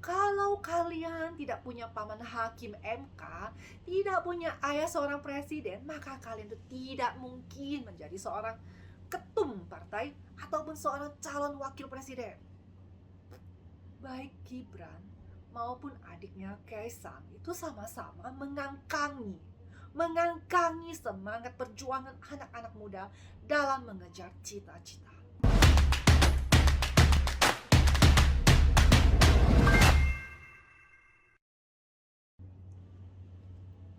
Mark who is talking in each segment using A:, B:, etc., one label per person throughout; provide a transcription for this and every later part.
A: Kalau kalian tidak punya paman hakim MK, tidak punya ayah seorang presiden, maka kalian itu tidak mungkin menjadi seorang ketum partai ataupun seorang calon wakil presiden. Baik Gibran maupun adiknya Kaisang itu sama-sama mengangkangi semangat perjuangan anak-anak muda dalam mengejar cita-cita.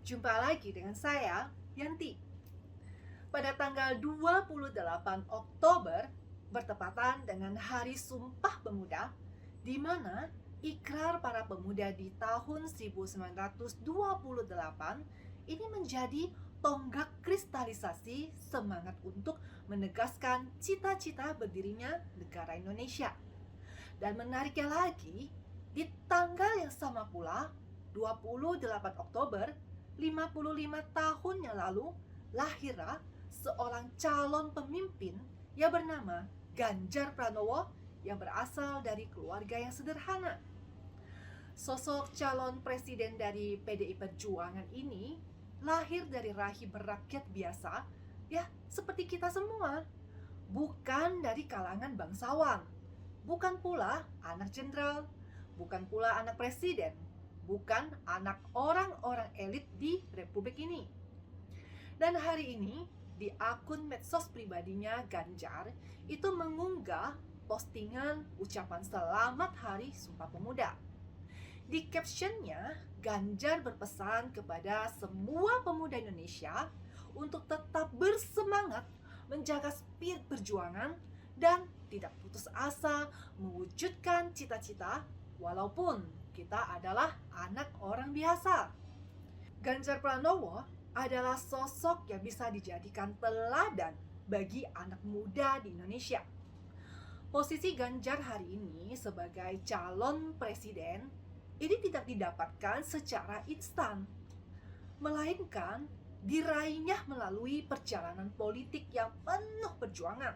A: Jumpa lagi dengan saya, Yanti. Pada tanggal 28 Oktober, bertepatan dengan Hari Sumpah Pemuda, di mana ikrar para pemuda di tahun 1928 ini menjadi tonggak kristalisasi semangat untuk menegaskan cita-cita berdirinya negara Indonesia. Dan menariknya lagi, di tanggal yang sama pula, 28 Oktober, 55 tahun yang lalu, lahirlah seorang calon pemimpin yang bernama Ganjar Pranowo yang berasal dari keluarga yang sederhana. Sosok calon presiden dari PDI Perjuangan ini lahir dari rahim rakyat biasa, ya seperti kita semua. Bukan dari kalangan bangsawan, bukan pula anak jenderal, bukan pula anak presiden, bukan anak orang-orang elit di republik ini. Dan hari ini di akun medsos pribadinya Ganjar itu mengunggah postingan ucapan selamat Hari Sumpah Pemuda. Di captionnya, Ganjar berpesan kepada semua pemuda Indonesia untuk tetap bersemangat menjaga spirit perjuangan dan tidak putus asa mewujudkan cita-cita walaupun kita adalah anak orang biasa. Ganjar Pranowo adalah sosok yang bisa dijadikan teladan bagi anak muda di Indonesia. Posisi Ganjar hari ini sebagai calon presiden ini tidak didapatkan secara instan, melainkan diraihnya melalui perjalanan politik yang penuh perjuangan.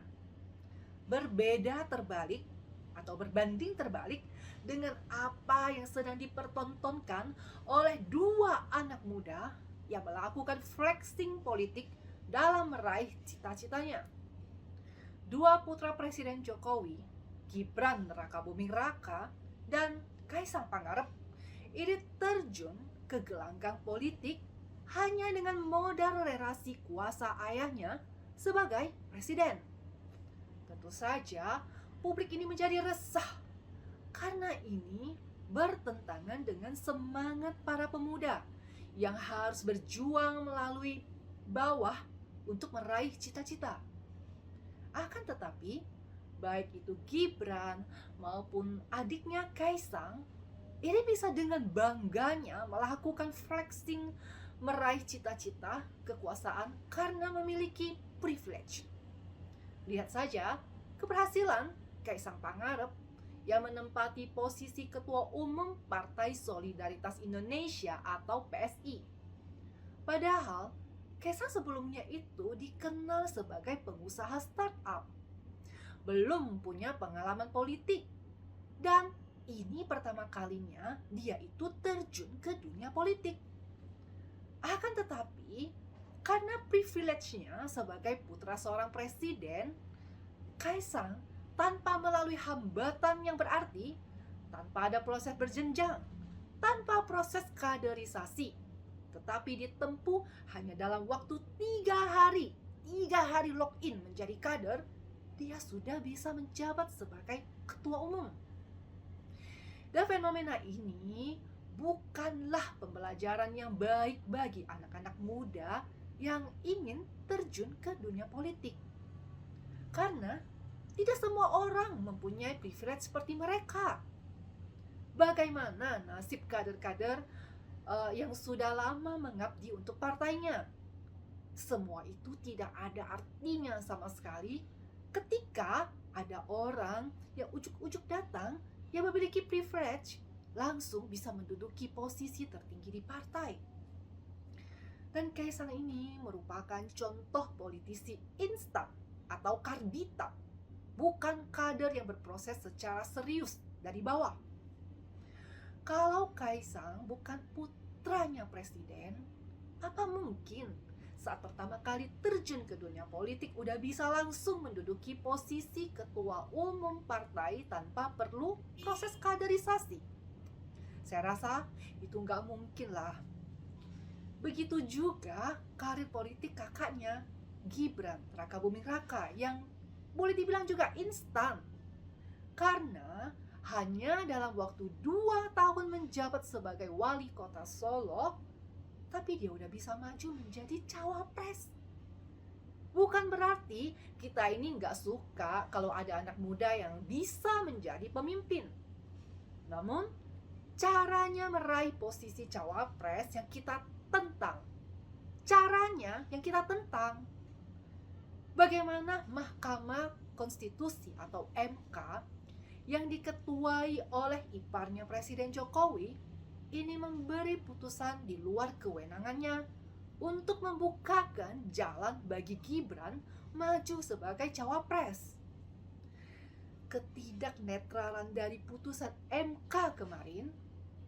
A: Berbeda terbalik atau berbanding terbalik dengan apa yang sedang dipertontonkan oleh dua anak muda yang melakukan flexing politik dalam meraih cita-citanya. Dua putra Presiden Jokowi, Gibran Rakabuming Raka dan Kaisang Pangarep, ini terjun ke gelanggang politik hanya dengan modal relasi kuasa ayahnya sebagai presiden. Tentu saja publik ini menjadi resah karena ini bertentangan dengan semangat para pemuda yang harus berjuang melalui bawah untuk meraih cita-cita. Akan tetapi, baik itu Gibran maupun adiknya Kaisang, ini bisa dengan bangganya melakukan flexing meraih cita-cita kekuasaan karena memiliki privilege. Lihat saja keberhasilan Kaisang Pangarep yang menempati posisi Ketua Umum Partai Solidaritas Indonesia atau PSI. Padahal, Kaisang sebelumnya itu dikenal sebagai pengusaha startup. Belum punya pengalaman politik. Dan ini pertama kalinya dia itu terjun ke dunia politik. Akan tetapi, karena privilege-nya sebagai putra seorang presiden, Kaisang tanpa melalui hambatan yang berarti, tanpa ada proses berjenjang, tanpa proses kaderisasi, tetapi ditempuh hanya dalam waktu 3 hari login menjadi kader, dia sudah bisa menjabat sebagai ketua umum. Dan fenomena ini bukanlah pembelajaran yang baik bagi anak-anak muda yang ingin terjun ke dunia politik. Karena tidak semua orang mempunyai privilege seperti mereka. Bagaimana nasib kader-kader yang sudah lama mengabdi untuk partainya? Semua itu tidak ada artinya sama sekali ketika ada orang yang ujuk-ujuk datang yang memiliki privilege langsung bisa menduduki posisi tertinggi di partai. Dan Kaisang ini merupakan contoh politisi instan atau karbita, bukan kader yang berproses secara serius dari bawah. Kalau Kaisang bukan putranya presiden, apa mungkin saat pertama kali terjun ke dunia politik udah bisa langsung menduduki posisi ketua umum partai tanpa perlu proses kaderisasi? Saya rasa itu nggak mungkin lah. Begitu juga karir politik kakaknya, Gibran Rakabuming Raka, yang boleh dibilang juga instan. Karena hanya dalam waktu 2 tahun menjabat sebagai wali kota Solo, tapi dia udah bisa maju menjadi cawapres. Bukan berarti kita ini nggak suka kalau ada anak muda yang bisa menjadi pemimpin. Namun, caranya meraih posisi cawapres yang kita tentang. Caranya yang kita tentang. Bagaimana Mahkamah Konstitusi atau MK yang diketuai oleh iparnya Presiden Jokowi ini memberi putusan di luar kewenangannya untuk membukakan jalan bagi Gibran maju sebagai cawapres. Ketidaknetralan dari putusan MK kemarin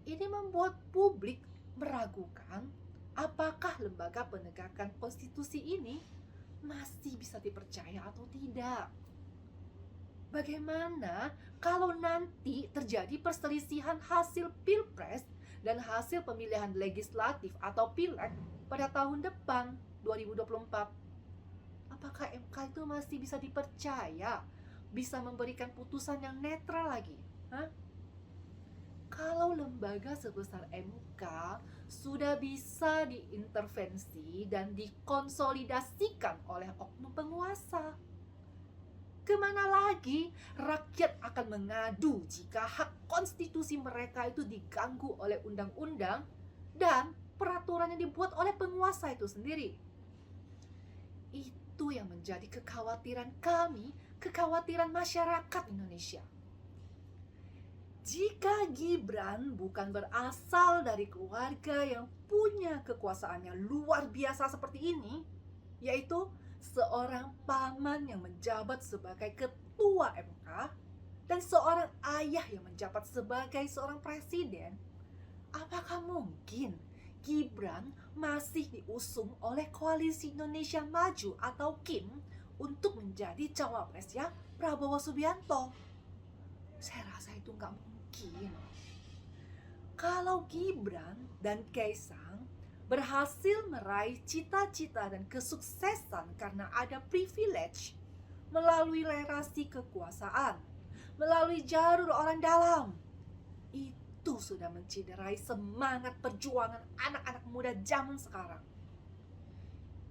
A: ini membuat publik meragukan apakah lembaga penegakan konstitusi ini masih bisa dipercaya atau tidak. Bagaimana kalau nanti terjadi perselisihan hasil Pilpres dan hasil pemilihan legislatif atau Pileg pada tahun depan 2024? Apakah MK itu masih bisa dipercaya? Bisa memberikan putusan yang netral lagi? Kalau lembaga sebesar MK sudah bisa diintervensi dan dikonsolidasikan oleh oknum penguasa, kemana lagi rakyat akan mengadu jika hak konstitusi mereka itu diganggu oleh undang-undang dan peraturan yang dibuat oleh penguasa itu sendiri? Itu yang menjadi kekhawatiran kami, kekhawatiran masyarakat Indonesia. Jika Gibran bukan berasal dari keluarga yang punya kekuasaannya luar biasa seperti ini, yaitu seorang paman yang menjabat sebagai ketua MK dan seorang ayah yang menjabat sebagai seorang presiden, apakah mungkin Gibran masih diusung oleh Koalisi Indonesia Maju atau KIM untuk menjadi cawapresnya Prabowo Subianto? Saya rasa itu nggak mungkin. Kalau Gibran dan Kaisang berhasil meraih cita-cita dan kesuksesan karena ada privilege melalui relasi kekuasaan, melalui jalur orang dalam, itu sudah menciderai semangat perjuangan anak-anak muda zaman sekarang.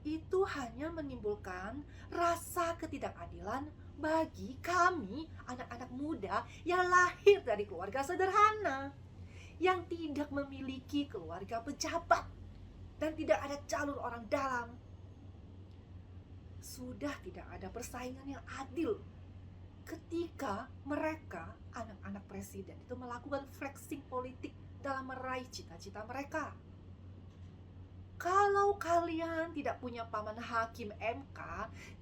A: Itu hanya menimbulkan rasa ketidakadilan bagi kami anak-anak muda yang lahir dari keluarga sederhana, yang tidak memiliki keluarga pejabat dan tidak ada jalur orang dalam. Sudah tidak ada persaingan yang adil ketika mereka, anak-anak presiden itu melakukan flexing politik dalam meraih cita-cita mereka. Kalau kalian tidak punya paman hakim MK,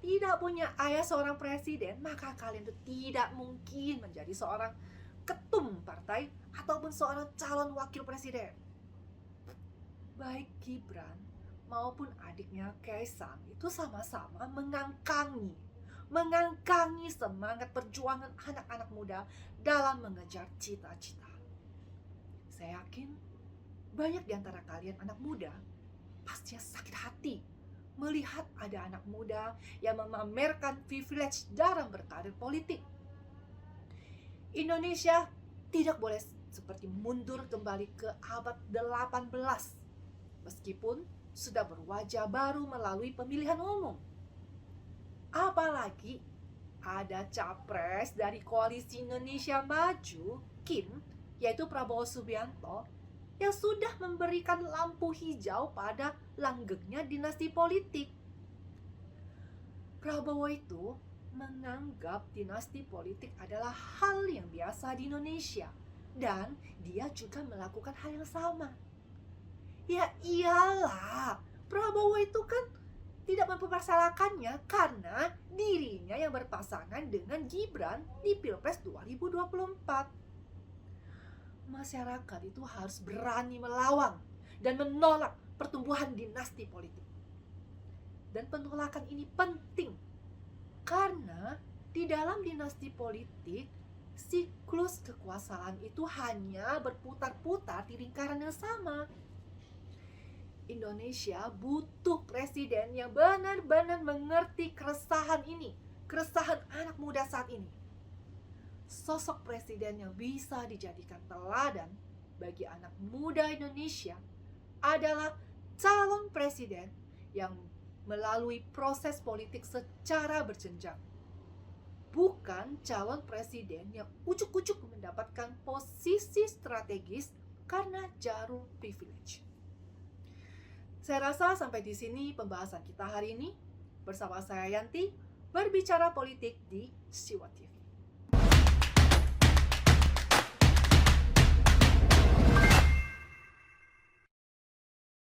A: tidak punya ayah seorang presiden, maka kalian itu tidak mungkin menjadi seorang ketum partai ataupun seorang calon wakil presiden. Baik Gibran maupun adiknya Kaisang itu sama-sama mengangkangi semangat perjuangan anak-anak muda dalam mengejar cita-cita. Saya yakin banyak di antara kalian anak muda pastinya sakit hati melihat ada anak muda yang memamerkan privilege dalam berkarir politik. Indonesia tidak boleh seperti mundur kembali ke abad 18 meskipun sudah berwajah baru melalui pemilihan umum. Apalagi ada capres dari Koalisi Indonesia Maju, KIM, yaitu Prabowo Subianto, yang sudah memberikan lampu hijau pada langgengnya dinasti politik. Prabowo itu menganggap dinasti politik adalah hal yang biasa di Indonesia, dan dia juga melakukan hal yang sama. Ya iyalah, Prabowo itu kan tidak mempermasalahkannya karena dirinya yang berpasangan dengan Gibran di Pilpres 2024. masyarakat itu harus berani melawan dan menolak pertumbuhan dinasti politik. Dan penolakan ini penting karena di dalam dinasti politik, siklus kekuasaan itu hanya berputar-putar di lingkaran yang sama. Indonesia butuh presiden yang benar-benar mengerti keresahan ini, keresahan anak muda saat ini. Sosok presiden yang bisa dijadikan teladan bagi anak muda Indonesia adalah calon presiden yang melalui proses politik secara berjenjang. Bukan calon presiden yang ujuk-ujuk mendapatkan posisi strategis karena jarum privilege. Saya rasa sampai di sini pembahasan kita hari ini bersama saya Yanti berbicara politik di Siwa TV.